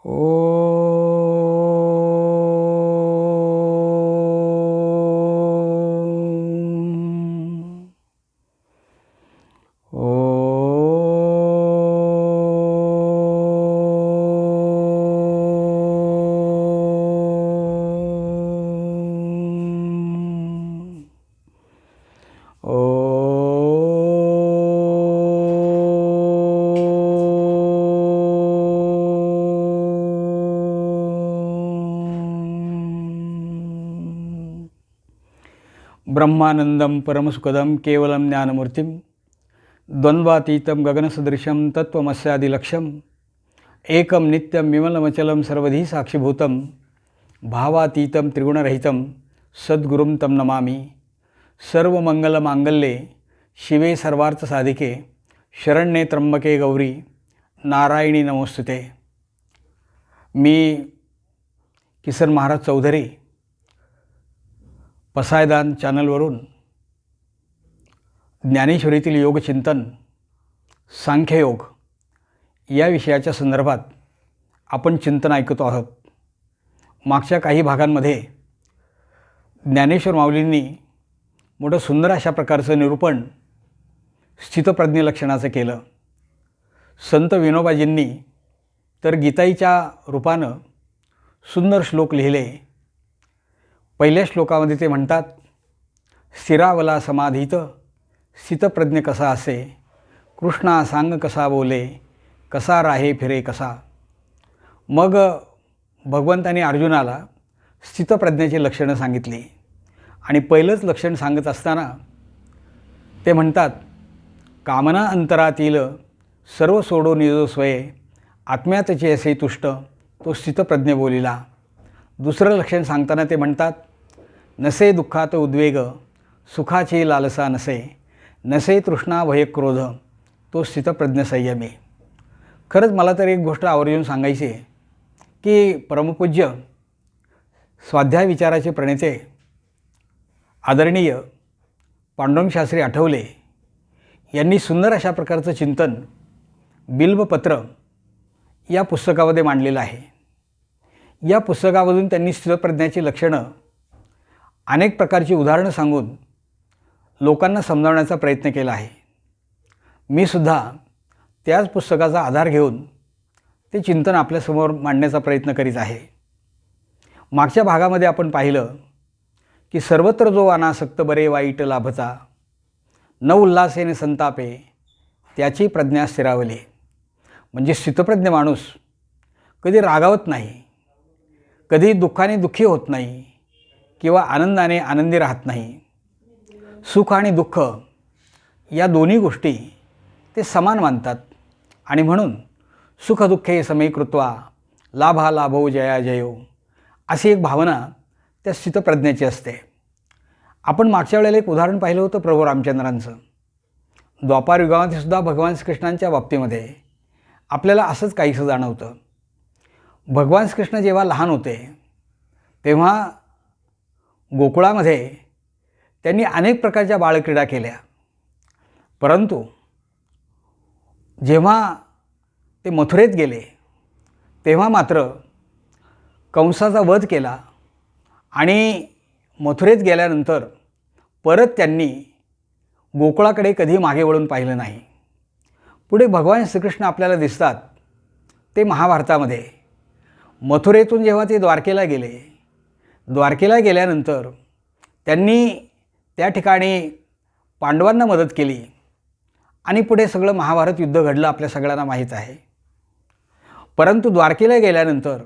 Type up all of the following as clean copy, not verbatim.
ओ ब्रह्मानंदं परमसुखदं केवलं ज्ञानमूर्तिं द्वन्द्वातीतं गगनसदृशं तत्त्वमस्यादिलक्ष्यम् एकं नित्यं विमलमचलं सर्वधी साक्षिभूतं भावातीतं त्रिगुणरहितं सद्गुरुं तं नमामि। सर्वमंगलमांगल्ये शिवे सर्वार्थसाधिके शरण्ये त्र्यंबके गौरी नारायणी नमोस्तुते। मी किसन महाराज चौधरी पसायदान चॅनलवरून ज्ञानेश्वरीतील योगचिंतन सांख्ययोग या विषयाच्या संदर्भात आपण चिंतन ऐकत आहोत। मागच्या काही भागांमध्ये ज्ञानेश्वर माऊलींनी मोठं सुंदर अशा प्रकारचं निरूपण स्थितप्रज्ञ लक्षणाचं केलं। संत विनोबाजींनी तर गीताईच्या रूपानं सुंदर श्लोक लिहिले। पहिल्या श्लोकामध्ये ते म्हणतात, स्थिरावला समाधीत स्थितप्रज्ञ कसा असे, कृष्णा सांग कसा बोले, कसा राहे फिरे कसा। मग भगवंतांनी अर्जुनाला स्थितप्रज्ञाची लक्षणं सांगितली आणि पहिलंच लक्षण सांगत असताना ते म्हणतात, कामना अंतरातील सर्व सोडो निजो स्वये, आत्म्यातचे असे तुष्ट तो स्थितप्रज्ञ बोलिला। दुसरं लक्षण सांगताना ते म्हणतात, नसे दुःखात उद्वेग सुखाची लालसा नसे, नसे तृष्णा भय क्रोध तो स्थितप्रज्ञ संयमी। खरंच मला तर एक गोष्ट आवर्जून सांगायची आहे की परमपूज्य स्वाध्याय विचाराचे प्रणेते आदरणीय पांडुरंग शास्त्री आठवले यांनी सुंदर अशा प्रकारचं चिंतन बिल्बपत्र या पुस्तकामध्ये मांडलेलं आहे। या पुस्तकामधून त्यांनी स्थितप्रज्ञाची लक्षणं अनेक प्रकारची उदाहरणं सांगून लोकांना समजावण्याचा प्रयत्न केला आहे। मी सुद्धा त्याच पुस्तकाचा आधार घेऊन ते चिंतन आपल्यासमोर मांडण्याचा प्रयत्न करीत आहे। मागच्या भागामध्ये आपण पाहिलं की सर्वत्र जो अनासक्त बरे वाईट लाभता, न उल्हासेने संतापे त्याची प्रज्ञा स्थिरावली। म्हणजे स्थितप्रज्ञ माणूस कधी रागावत नाही, कधी दुःखाने दुःखी होत नाही किंवा आनंदाने आनंदी राहत नाही। सुख आणि दुःख या दोन्ही गोष्टी ते समान मानतात आणि म्हणून सुखदुःखे समीकृत्वा लाभा लाभो जया जयो अशी एक भावना त्या स्थितप्रज्ञाची असते। आपण मागच्या वेळेला एक उदाहरण पाहिलं होतं प्रभू रामचंद्रांचं। द्वापार युगामध्ये सुद्धा भगवान श्रीकृष्णांच्या बाबतीमध्ये आपल्याला असंच काहीसं जाणवतं। भगवान श्रीकृष्ण जेव्हा लहान होते तेव्हा गोकुळामध्ये त्यांनी अनेक प्रकारच्या बालक्रीडा केल्या, परंतु जेव्हा ते मथुरेत गेले तेव्हा मात्र कंसाचा वध केला आणि मथुरेत गेल्यानंतर परत त्यांनी गोकुळाकडे कधी मागे वळून पाहिलं नाही। पुढे भगवान श्रीकृष्ण आपल्याला दिसतात ते महाभारतामध्ये। मथुरेतून जेव्हा ते द्वारकेला गेले, द्वारकेला गेल्यानंतर त्यांनी त्या ठिकाणी पांडवांना मदत केली आणि पुढे सगळं महाभारत युद्ध घडलं, आपल्या सगळ्यांना माहीत आहे। परंतु द्वारकेला गेल्यानंतर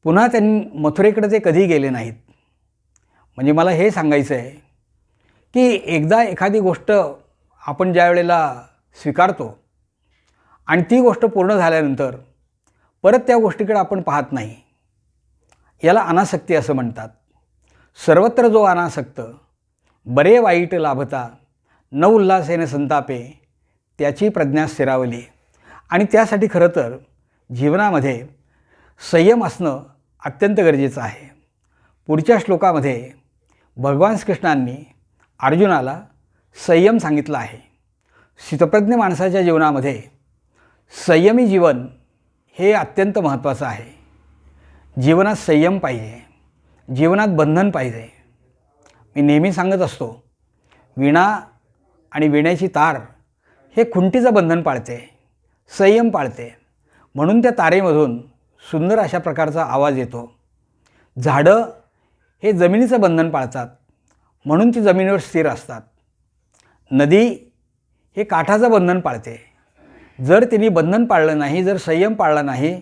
पुन्हा त्यांनी मथुरेकडे ते कधी गेले नाहीत। म्हणजे मला हे सांगायचं आहे की एकदा एखादी गोष्ट आपण ज्या वेळेला स्वीकारतो आणि ती गोष्ट पूर्ण झाल्यानंतर परत त्या गोष्टीकडे आपण पाहत नाही, याला अनासक्ती असं म्हणतात। सर्वत्र जो अनासक्त बरे वाईट लाभता, न उल्हासेने संतापे त्याची प्रज्ञा स्थिरावली। आणि त्यासाठी खरं तर जीवनामध्ये संयम असणं अत्यंत गरजेचं आहे। पुढच्या श्लोकामध्ये भगवान श्रीकृष्णांनी अर्जुनाला संयम सांगितलं आहे। स्थितप्रज्ञ माणसाच्या जीवनामध्ये संयमी जीवन हे अत्यंत महत्त्वाचं आहे. जीवनात संयम पाहिजे, जीवनात बंधन पाहिजे. मी नेहमी सांगत असतो, वीणा आणि वीण्याची तार हे खुंटीचं बंधन पाळते, संयम पाळते. म्हणून त्या तारेमधून सुंदर अशा प्रकारचा आवाज येतो. झाडं हे जमिनीचं बंधन पाळतात, म्हणून ती जमिनीवर स्थिर असतात. नदी हे काठाचं बंधन पाळते. जर तिने बंधन पाळलं नाही, जर संयम पाळला नाही,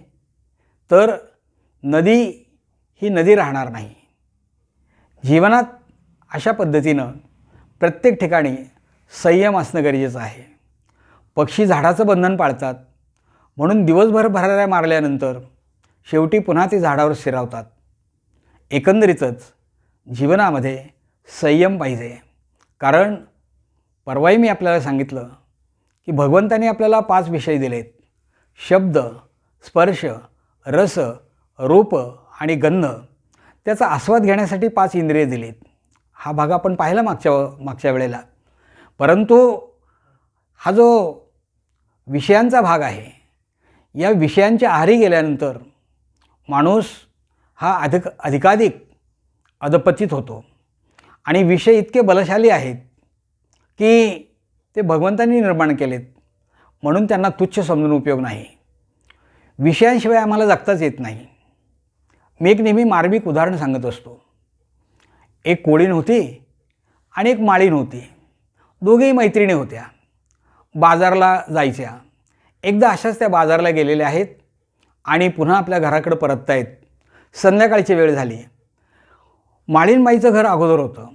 तर नदी ही नदी राहणार नाही. जीवनात अशा पद्धतीनं प्रत्येक ठिकाणी संयम असणं गरजेचं आहे. पक्षी झाडाचं बंधन पाळतात, म्हणून दिवसभर भराऱ्या मारल्यानंतर शेवटी पुन्हा ते झाडावर स्थिरावतात. एकंदरीतच जीवनामध्ये संयम पाहिजे. कारण परवाही मी आपल्याला सांगितलं की भगवंताने आपल्याला 5 विषय दिलेत. शब्द, स्पर्श, रस, रूप आणि गंध. त्याचा आस्वाद घेण्यासाठी 5 इंद्रिय दिलेत. हा भाग आपण पाहिला मागच्या वेळेला. परंतु हा जो विषयांचा भाग आहे, या विषयांच्या आहारी गेल्यानंतर माणूस हा अधिकाधिक अधपतित होतो. आणि विषय इतके बलशाली आहेत की ते भगवंतांनी निर्माण केलेत, म्हणून त्यांना तुच्छ समजून उपयोग नाही. विषयांशिवाय आम्हाला जगताच येत नाही. मी एक नेहमी मार्मिक उदाहरण सांगत असतो. एक कोळीण होती आणि एक माळीण होती. दोघेही मैत्रिणी होत्या. बाजारला जायच्या. एकदा अशाच त्या बाजारला गेलेल्या आहेत आणि पुन्हा आपल्या घराकडे परतत आहेत. संध्याकाळची वेळ झाली. माळीणबाईचं घर अगोदर होतं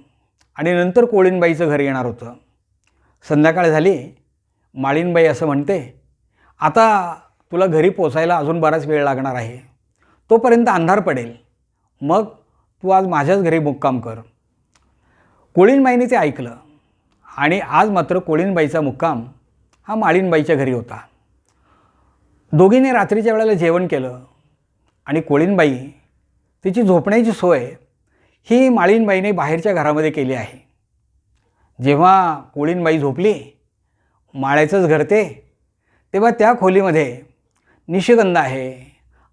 आणि नंतर कोळीणबाईचं घर येणार होतं. संध्याकाळ झाली. माळीणबाई असं म्हणते, आता तुला घरी पोचायला अजून बराच वेळ लागणार आहे, तोपर्यंत अंधार पडेल, मग तू आज माझ्याच घरी मुक्काम कर. कोळीणबाईने ते ऐकलं आणि आज मात्र कोळीणबाईचा मुक्काम हा माळीणबाईच्या घरी होता. दोघींनी रात्रीच्या वेळेला जेवण केलं आणि कोळीणबाई तिची झोपण्याची सोय ही माळीणबाईने बाहेरच्या घरामध्ये केली आहे. जेव्हा कोळीणबाई झोपली, माळ्याचंच घर ते, तेव्हा त्या खोलीमध्ये निशिगंध आहे,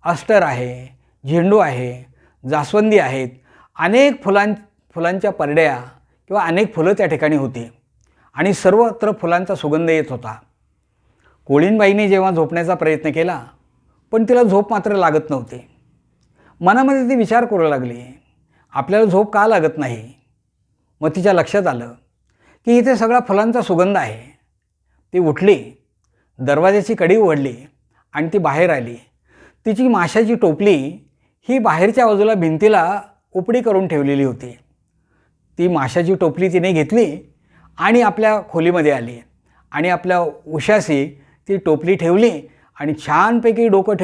अस्टर आहे, झेंडू आहे, जास्वंदी आहेत, अनेक फुलांच्या परड्या किंवा अनेक फुलं त्या ठिकाणी होती आणि सर्वत्र फुलांचा सुगंध येत होता. कोळीणबाईने जेव्हा झोपण्याचा प्रयत्न केला, पण तिला झोप मात्र लागत नव्हती. मनामध्ये ती विचार करू लागली, आपल्याला झोप का लागत नाही. मग तिच्या लक्षात आलं की इथे सगळा फुलांचा सुगंध आहे. ती उठली, दरवाजाची कडी उघडली आणि ती बाहेर आली. तिची माशाची टोपली ही बाहेरच्या बाजूला भिंतीला उपडी करून ठेवलेली होती. ती माशाची टोपली तिने घेतली आणि आपल्या खोलीमध्ये आली आणि आपल्या उशाशी ती टोपली ठेवली आणि छानपैकी डोकं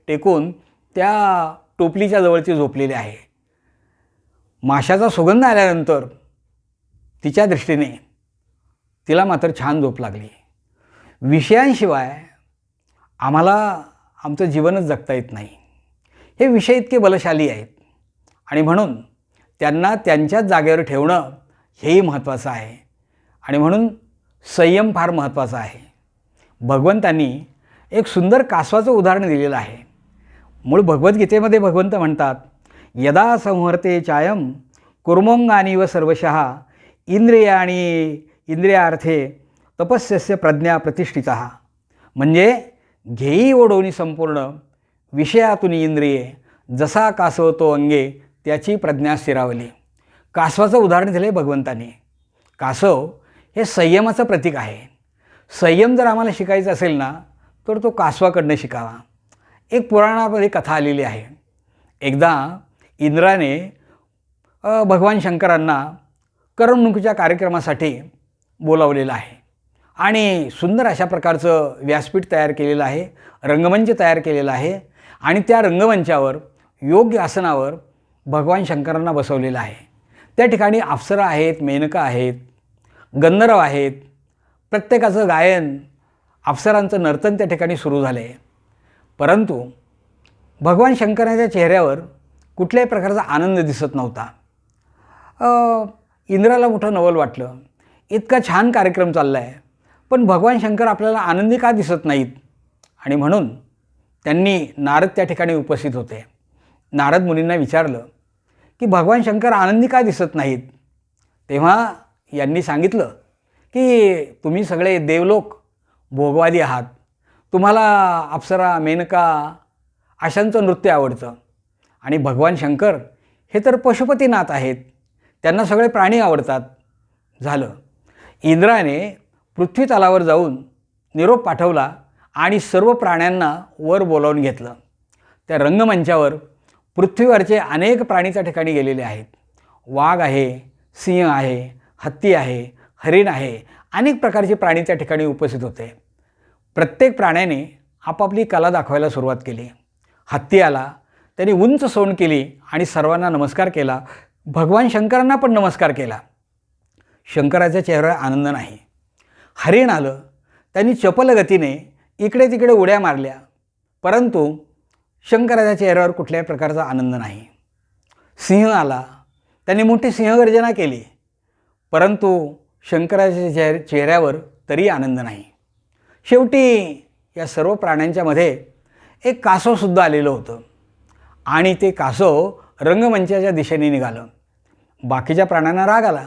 टेकून त्या टोपलीच्या जवळची झोपलेली आहे. माशाचा सुगंध आल्यानंतर तिच्या दृष्टीने तिला मात्र छान झोप लागली. विषयांशिवाय आम्हाला आमचं जीवनच जगता येत नाही. हे विषय इतके बलशाली आहेत आणि म्हणून त्यांना त्यांच्याच जागेवर ठेवणं हेही महत्त्वाचं आहे. आणि म्हणून संयम फार महत्त्वाचा आहे. भगवंतांनी एक सुंदर कासवाचं उदाहरण दिलेलं आहे. मूळ भगवद्गीतेमध्ये भगवंत म्हणतात, यदा संहर्ते चायम कुर्मोंगानीव सर्वशः इंद्रियार्थे तपस्यस्य प्रज्ञा प्रतिष्ठितः. म्हणजे घेई ओढवणी संपूर्ण विषयातून इंद्रिये, जसा कासव तो अंगे त्याची प्रज्ञा स्थिरावली. कासवाचं उदाहरण दिलं आहे भगवंताने. कासव हे संयमाचं प्रतीक आहे. संयम जर आम्हाला शिकायचा असेल ना, तर तो कासवाकडनं शिकावा. एक पुराणामध्ये कथा आलेली आहे. एकदा इंद्राने भगवान शंकरांना करमणुकीच्या कार्यक्रमासाठी बोलावलेलं आहे आणि सुंदर अशा प्रकारचं व्यासपीठ तयार केलेलं आहे, रंगमंच तयार केलेला आहे आणि त्या रंगमंचावर योग्य आसनावर भगवान शंकरांना बसवलेलं आहे. त्या ठिकाणी अप्सरा आहेत, मेनका आहेत, गंधर्व आहेत. प्रत्येकाचं गायन, अप्सरांचं नर्तन त्या ठिकाणी सुरू झालं आहे. परंतु भगवान शंकरांच्या चेहऱ्यावर कुठल्याही प्रकारचा आनंद दिसत नव्हता. इंद्राला मोठं नवल वाटलं, इतका छान कार्यक्रम चालला आहे, पण भगवान शंकर आपल्याला आनंदी का दिसत नाहीत. आणि म्हणून त्यांनी नारद त्या ठिकाणी उपस्थित होते. नारद मुनींना विचारलं की भगवान शंकर आनंदी का दिसत नाहीत. तेव्हा यांनी सांगितलं की तुम्ही सगळे देवलोक भोगवादी आहात, तुम्हाला अप्सरा, मेनका अशांचं नृत्य आवडतं, आणि भगवान शंकर हे तर पशुपतीनाथ आहेत, त्यांना सगळे प्राणी आवडतात. झालं. इंद्राने पृथ्वी तलावर जाऊन निरोप पाठवला आणि सर्व प्राण्यांना वर बोलावून घेतलं. त्या रंगमंचावर पृथ्वीवरचे अनेक प्राणी त्या ठिकाणी गेलेले आहेत. वाघ आहे, सिंह आहे, हत्ती आहे, हरिण आहे, अनेक प्रकारचे प्राणी त्या ठिकाणी उपस्थित होते. प्रत्येक प्राण्याने आपापली कला दाखवायला सुरुवात केली. हत्ती आला, त्याने उंच सोंड केली आणि सर्वांना नमस्कार केला. भगवान शंकरांना पण नमस्कार केला. शंकराच्या चेहऱ्यावर आनंद नाही. हरिण आलं, त्यांनी चपल गतीने इकडे तिकडे उड्या मारल्या, परंतु शंकराच्या चेहऱ्यावर कुठल्याही प्रकारचा आनंद नाही. सिंह आला, त्यांनी मोठी सिंहगर्जना केली, परंतु शंकराच्या चेहऱ्यावर तरी आनंद नाही. शेवटी या सर्व प्राण्यांच्यामध्ये एक कासवसुद्धा आलेलं होतं आणि ते कासव रंगमंचाच्या दिशेने निघालं. बाकीच्या प्राण्यांना राग आला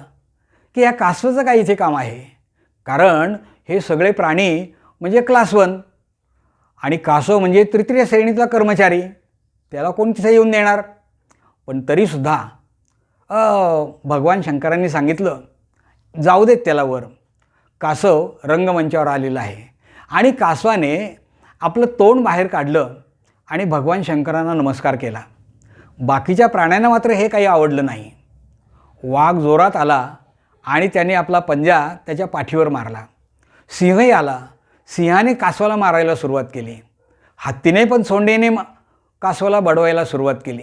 की या कासवाचं काय इथे काम आहे, कारण हे सगळे प्राणी म्हणजे क्लास 1 आणि कासव म्हणजे तृतीय श्रेणीतला कर्मचारी, त्याला कोण तिथे येऊन देणार. पण तरीसुद्धा भगवान शंकरांनी सांगितलं जाऊ देत त्याला वर. कासव रंगमंचावर आलेला आहे आणि कासवाने आपलं तोंड बाहेर काढलं आणि भगवान शंकरांना नमस्कार केला. बाकीच्या प्राण्यांना मात्र हे काही आवडलं नाही. वाघ जोरात आला आणि त्याने आपला पंजा त्याच्या पाठीवर मारला. सिंहही आला, सिंहाने कासवाला मारायला सुरुवात केली. हत्तीने पण सोंडेने कासवाला बडवायला सुरुवात केली,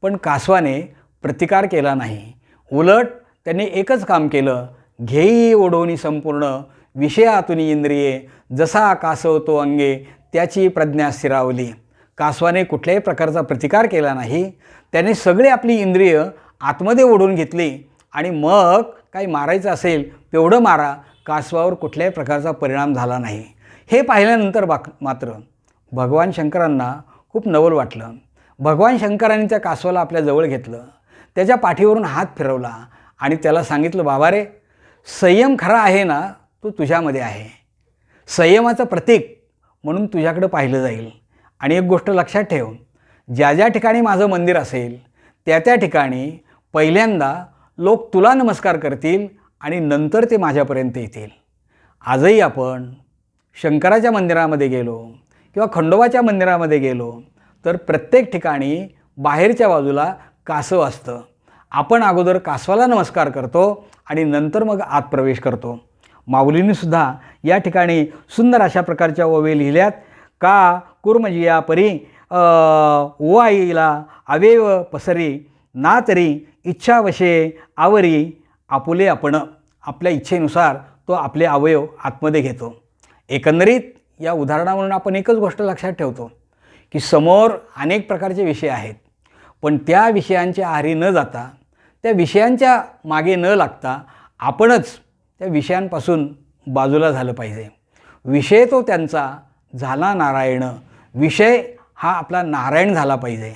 पण कासवाने प्रतिकार केला नाही. उलट त्याने एकच काम केलं, घेई ओढवणी संपूर्ण विषयातून इंद्रिये, जसा कासव तो अंगे त्याची प्रज्ञा स्थिरावली. कासवाने कुठल्याही प्रकारचा प्रतिकार केला नाही. त्याने सगळे आपली इंद्रिय आतमध्ये ओढून घेतली आणि मग काही मारायचं असेल तेवढं मारा, कासवावर कुठल्याही प्रकारचा परिणाम झाला नाही. हे पाहिल्यानंतर मात्र भगवान शंकरांना खूप नवल वाटलं. भगवान शंकरांनी त्या कासवाला आपल्या जवळ घेतलं, त्याच्या पाठीवरून हात फिरवला आणि त्याला सांगितलं, बाबा रे, संयम खरा आहे ना तो तुझ्यामध्ये आहे. संयमाचं प्रतीक म्हणून तुझ्याकडं पाहिलं जाईल. आणि एक गोष्ट लक्षात ठेव, ज्या ज्या ठिकाणी माझं मंदिर असेल त्या त्या ठिकाणी पहिल्यांदा लोक तुला नमस्कार करतील आणि नंतर ते माझ्यापर्यंत येतील. आजही आपण शंकराच्या मंदिरामध्ये गेलो किंवा खंडोबाच्या मंदिरामध्ये गेलो तर प्रत्येक ठिकाणी बाहेरच्या बाजूला कासव असतं. आपण अगोदर कासवाला नमस्कार करतो आणि नंतर मग आत प्रवेश करतो. माऊलींनीसुद्धा या ठिकाणी सुंदर अशा प्रकारच्या ओवी लिहिल्यात. का कुर्मजिया परी ओआईला अवेव पसरी, ना तरी इच्छावशे आवरी आपुले आपण. आपल्या इच्छेनुसार तो आपले अवयव आतमध्ये घेतो. एकंदरीत या उदाहरणावरून आपण एकच गोष्ट लक्षात ठेवतो की समोर अनेक प्रकारचे विषय आहेत, पण त्या विषयांच्या आहारी न जाता, त्या विषयांच्या मागे न लागता आपणच त्या विषयांपासून बाजूला झालं पाहिजे. विषय तो त्यांचा झाला नारायण, विषय हा आपला नारायण झाला पाहिजे.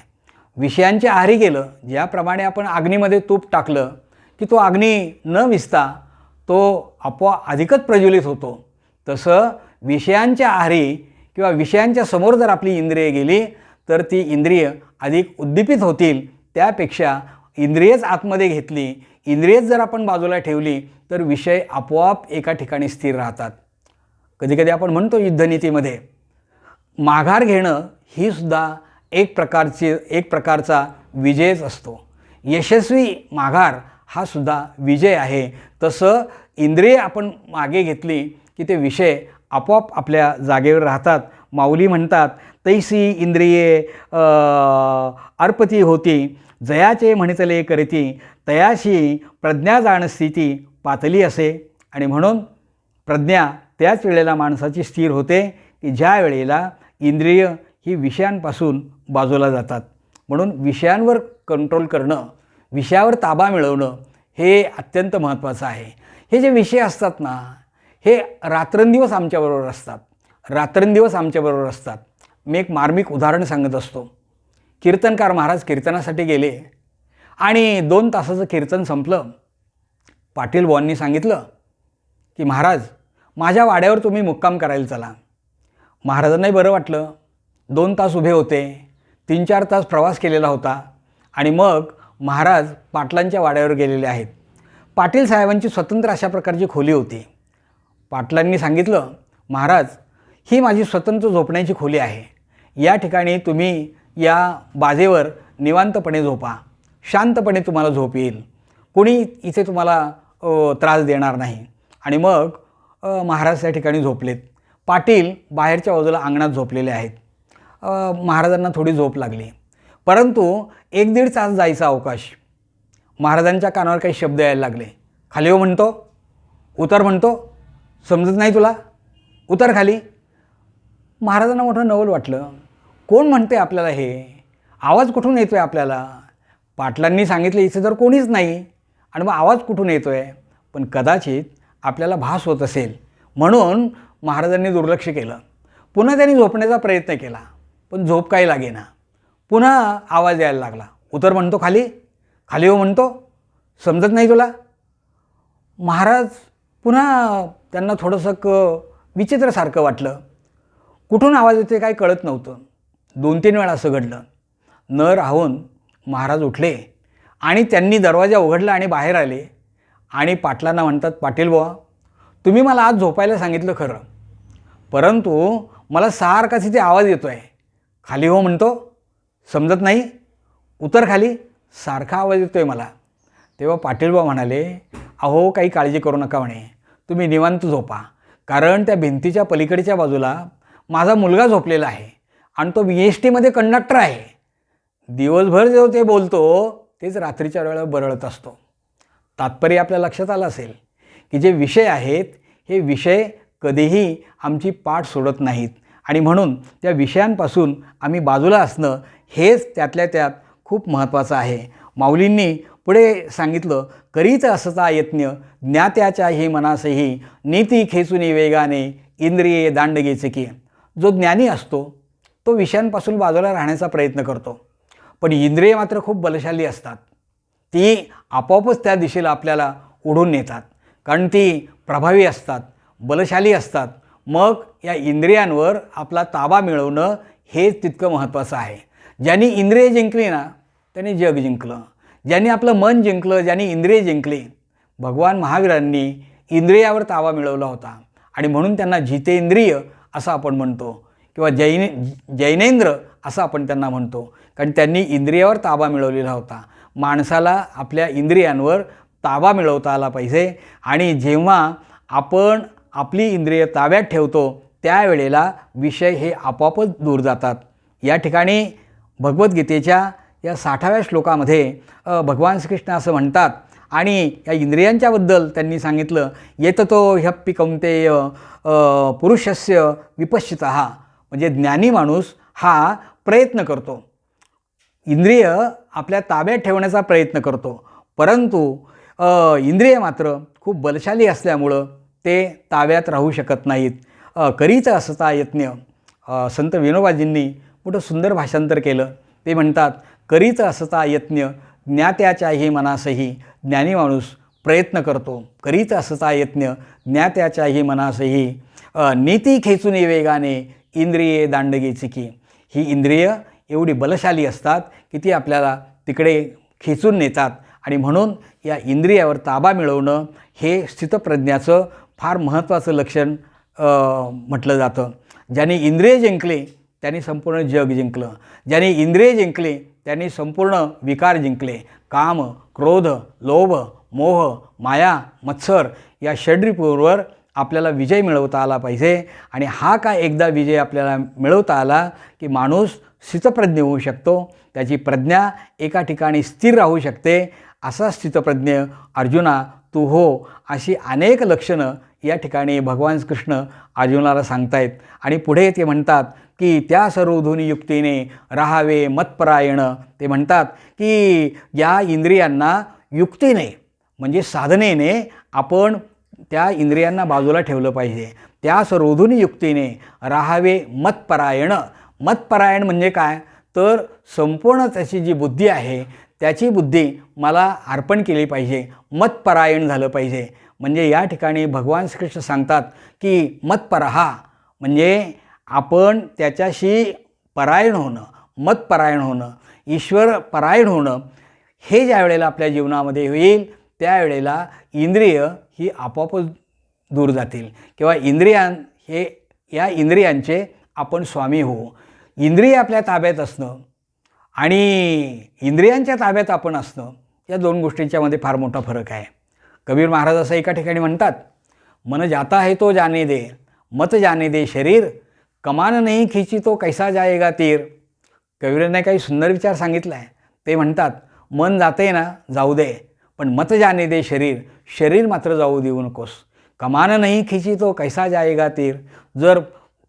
विषयांच्या आहारी गेलं, ज्याप्रमाणे आपण अग्नीमध्ये तूप टाकलं की तो अग्नी न विझता तो आपोआप अधिकच प्रज्वलित होतो, तसं विषयांच्या आहारी किंवा विषयांच्या समोर जर आपली इंद्रिये गेली तर ती इंद्रिय अधिक उद्दीपित होतील. त्यापेक्षा इंद्रियच आतमध्ये घेतली, इंद्रियच जर आपण बाजूला ठेवली तर विषय आपोआप एका ठिकाणी स्थिर राहतात. कधीकधी आपण म्हणतो युद्धनीतीमध्ये माघार घेणं ही सुद्धा एक प्रकारचा विजयच असतो. यशस्वी माघार हा सुद्धा विजय आहे. तसं इंद्रिय आपण मागे घेतली की ते विषय आपोआप आपल्या जागेवर राहतात. माऊली म्हणतात, तैसी इंद्रिये अर्पती होती, जयाचे म्हणितले करीती, तयाशी प्रज्ञा जाण स्थिती पातली असे. आणि म्हणून प्रज्ञा त्याच वेळेला माणसाची स्थिर होते की ज्या वेळेला इंद्रिय ही विषयांपासून बाजूला जातात. म्हणून विषयांवर कंट्रोल करणं, विषयावर ताबा मिळवणं हे अत्यंत महत्त्वाचं आहे. हे जे विषय असतात ना, हे रात्रंदिवस आमच्याबरोबर असतात, रात्रंदिवस आमच्याबरोबर असतात. मी एक मार्मिक उदाहरण सांगत असतो. कीर्तनकार महाराज कीर्तनासाठी गेले आणि 2 तासाचं कीर्तन संपलं. पाटील बुवांनी सांगितलं की महाराज माझ्या वाड्यावर तुम्ही मुक्काम करायला चला. महाराजांनाही बरं वाटलं. 2 तास उभे होते, 3-4 तास प्रवास केलेला होता आणि मग महाराज पाटलांच्या वाड्यावर गेलेले आहेत. पाटील साहेबांची स्वतंत्र अशा प्रकारची खोली होती. पाटलांनी सांगितलं, महाराज ही माझी स्वतंत्र झोपण्याची खोली आहे. या ठिकाणी तुम्ही या बाजेवर निवांतपणे झोपा, शांतपणे तुम्हाला झोप येईल, कोणी इथे तुम्हाला त्रास देणार नाही. आणि मग महाराज त्या ठिकाणी झोपलेत. पाटील बाहेरच्या बाजूला अंगणात झोपलेले आहेत. महाराजांना थोडी झोप लागली, परंतु 1-1.5 तास जायचा अवकाश. महाराजांच्या कानावर काही शब्द यायला लागले. खाली हो म्हणतो, उतर म्हणतो, समजत नाही तुला, उतर खाली. महाराजांना मोठं नवल वाटलं. कोण म्हणते आपल्याला हे? आवाज कुठून येतो आहे आपल्याला? पाटलांनी सांगितलं इथे तर कोणीच नाही आणि मग आवाज कुठून येतो आहे? पण कदाचित आपल्याला भास होत असेल म्हणून महाराजांनी दुर्लक्ष केलं. पुन्हा त्यांनी झोपण्याचा प्रयत्न केला, पण झोप काही लागेना. पुन्हा आवाज यायला लागला. उतर म्हणतो खाली, खाली हो म्हणतो, समजत नाही तुला. महाराज पुन्हा त्यांना थोडंसं विचित्रसारखं वाटलं. कुठून आवाज येतो काही कळत नव्हतं. 2-3 वेळा असं घडलं. न राहून महाराज उठले आणि त्यांनी दरवाजा उघडला आणि बाहेर आले आणि पाटलांना म्हणतात, पाटील बुवा तुम्ही मला आज झोपायला सांगितलं खरं, परंतु मला सारखाच इथे आवाज येतो आहे. खाली हो म्हणतो, समजत नाही, उतर खाली, सारखा आवाज येतो आहे मला. तेव्हा पाटील बुवा म्हणाले, अहो काही काळजी करू नका म्हणे, तुम्ही निवांत झोपा, कारण त्या भिंतीच्या पलीकडच्या बाजूला माझा मुलगा झोपलेला आहे आणि तो VSTमध्ये कंडक्टर आहे. दिवसभर जो ते बोलतो तेच रात्रीच्या वेळेला बरळत असतो. तात्पर्य आपल्या लक्षात आलं असेल की जे विषय आहेत हे विषय कधीही आमची पाठ सोडत नाहीत आणि म्हणून त्या विषयांपासून आम्ही बाजूला असणं हेच त्यातल्या त्यात खूप महत्त्वाचं आहे. माऊलींनी पुढे सांगितलं, करीत असता यत्न ज्ञात्याच्या ही मनासही नीती खेचुनी वेगाने इंद्रिये दांडगेचे की. जो ज्ञानी असतो तो विषयांपासून बाजूला राहण्याचा प्रयत्न करतो, पण इंद्रिये मात्र खूप बलशाली असतात. ती आपोआपच त्या दिशेला आपल्याला ओढून नेतात, कारण ती प्रभावी असतात, बलशाली असतात. मग या इंद्रियांवर आपला ताबा मिळवणं हेच तितकं महत्त्वाचं आहे. ज्यांनी इंद्रिये जिंकली ना त्यांनी जग जिंकलं. ज्यांनी आपलं मन जिंकलं, ज्यांनी इंद्रिये जिंकली, भगवान महावीरांनी इंद्रियावर ताबा मिळवला होता आणि म्हणून त्यांना जितेंद्रिय असं आपण म्हणतो किंवा जैनेंद्र असं आपण त्यांना म्हणतो, कारण त्यांनी इंद्रियावर ताबा मिळवलेला होता. माणसाला आपल्या इंद्रियांवर ताबा मिळवता आला पाहिजे आणि जेव्हा आपण आपली इंद्रिय ताब्यात ठेवतो त्यावेळेला विषय हे आपोआपच दूर जातात. या ठिकाणी भगवद्गीतेच्या या 60व्या श्लोकामध्ये भगवान श्रीकृष्ण असं म्हणतात आणि या इंद्रियांच्याबद्दल त्यांनी सांगितलं, येततो ह्यप्पी कौंतेय पुरुषस्य विपश्चितः, म्हणजे ज्ञानी माणूस हा प्रयत्न करतो, इंद्रिय आपल्या ताब्यात ठेवण्याचा प्रयत्न करतो, परंतु इंद्रिय मात्र खूप बलशाली असल्यामुळं ते ताब्यात राहू शकत नाहीत. करीत असता यत्न. संत विनोबाजींनी मोठं सुंदर भाषांतर केलं. ते म्हणतात, करीत असता यत्न ज्ञात्याच्याही मनासही. ज्ञानी माणूस प्रयत्न करतो, करीत असता यत्न ज्ञात्याच्याही मनासही. नीती खेचुनी वेगाने इंद्रिये दांडगेची की. ही इंद्रिय एवढी बलशाली असतात की ती आपल्याला तिकडे खेचून नेतात आणि म्हणून या इंद्रियावर ताबा मिळवणं हे स्थितप्रज्ञाचं फार महत्त्वाचं लक्षण म्हटलं जातं. ज्यांनी इंद्रिय जिंकले त्यांनी संपूर्ण जग जिंकलं. ज्यांनी इंद्रिय जिंकले त्यांनी संपूर्ण विकार जिंकले. काम, क्रोध, लोभ, मोह, माया, मत्सर या षड्रिपूंवर आपल्याला विजय मिळवता आला पाहिजे आणि हा काय एकदा विजय आपल्याला मिळवता आला की माणूस स्थितप्रज्ञ होऊ शकतो. त्याची प्रज्ञा एका ठिकाणी स्थिर राहू शकते. असा स्थितप्रज्ञ अर्जुना तू हो, अशी अनेक लक्षणं या ठिकाणी भगवान कृष्ण अर्जुनाला सांगतायत आणि पुढे ते म्हणतात की त्या सर्वधुनी युक्तीने राहावे मतपरायण. ते म्हणतात की या इंद्रियांना युक्तीने म्हणजे साधनेने आपण त्या इंद्रियांना बाजूला ठेवलं पाहिजे. त्या सर्वधुनी युक्तीने राहावे मतपरायण. मतपरायण म्हणजे काय, तर संपूर्ण त्याची जी बुद्धी आहे त्याची बुद्धी मला अर्पण केली पाहिजे, मतपरायण झालं पाहिजे. म्हणजे या ठिकाणी भगवान श्रीकृष्ण सांगतात की मतपरहा म्हणजे आपण त्याच्याशी परायण होणं, मतपरायण होणं, ईश्वर परायण होणं. हे ज्या वेळेला आपल्या जीवनामध्ये होईल त्यावेळेला इंद्रिय ही आपोआपच दूर जातील किंवा या इंद्रियांचे आपण स्वामी होऊ. इंद्रिय आपल्या ताब्यात असणं आणि इंद्रियांच्या ताब्यात आपण असणं या दोन गोष्टींच्यामध्ये फार मोठा फरक आहे. कबीर महाराज असं एका ठिकाणी म्हणतात, मन जाता है तो जाने दे, मत जाने दे शरीर, कमान नहीं खिंची तो कैसा जाएगा तीर. कबीरांनी काही सुंदर विचार सांगितला आहे. ते म्हणतात, मन जाते ना जाऊ दे, पण मत जाने दे शरीर, शरीर मात्र जाऊ देऊ नकोस. कमान नाही खिंची तो कैसा जाएगा तीर. जर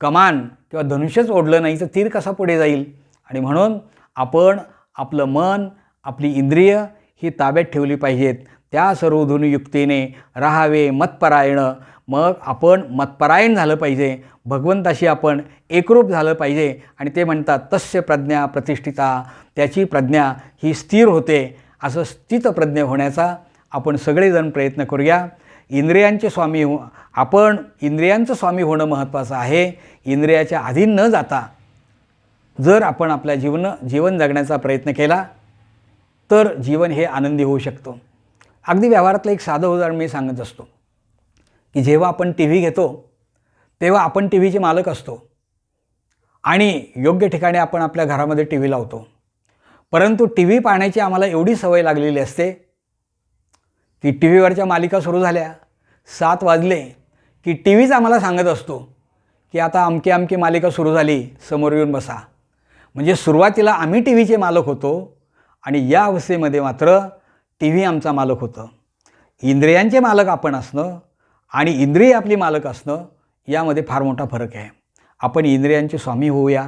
कमान किंवा धनुष्यच ओढलं नाही तर तीर कसा पुढे जाईल. आणि म्हणून आपण आपलं मन, आपली इंद्रिय ही ताब्यात ठेवली पाहिजेत. त्या सर्वधुनी युक्तीने राहावे मतपरायण. मग आपण मतपरायण झालं पाहिजे, भगवंताशी आपण एकरूप झालं पाहिजे. आणि ते म्हणतात तस्य प्रज्ञा प्रतिष्ठिता, त्याची प्रज्ञा ही स्थिर होते. असं स्थितप्रज्ञ होण्याचा आपण सगळेजण प्रयत्न करूया. इंद्रियांचे स्वामी आपण इंद्रियांचं स्वामी होणं महत्त्वाचं आहे. इंद्रियाच्या अधीन न जाता जर आपण आपल्या जीवन जगण्याचा प्रयत्न केला तर जीवन हे आनंदी होऊ शकतो. अगदी व्यवहारातलं एक साधं उदाहरण मी सांगत असतो की जेव्हा आपण टी व्ही घेतो तेव्हा आपण टी व्हीचे मालक असतो आणि योग्य ठिकाणी आपण आपल्या घरामध्ये टी व्ही लावतो. परंतु टी व्ही पाहण्याची आम्हाला एवढी सवय लागलेली असते की टी व्हीवरच्या मालिका सुरू झाल्या, 7 वाजले की टी व्हीच आम्हाला सांगत असतो की आता अमकी अमकी मालिका सुरू झाली, समोर येऊन बसा. म्हणजे सुरुवातीला आम्ही टी व्हीचे मालक होतो आणि या अवस्थेमध्ये मात्र टी व्ही आमचा मालक होतं. इंद्रियांचे मालक आपण असणं आणि इंद्रिय आपली मालक असणं यामध्ये फार मोठा फरक आहे. आपण इंद्रियांचे स्वामी होऊया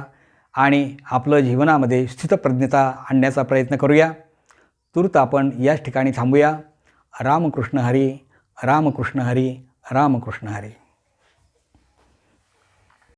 आणि आपलं जीवनामध्ये स्थितप्रज्ञता आणण्याचा प्रयत्न करूया. तूर्त आपण याच ठिकाणी थांबूया. रामकृष्ण हरी, रामकृष्ण हरी, रामकृष्ण हरी.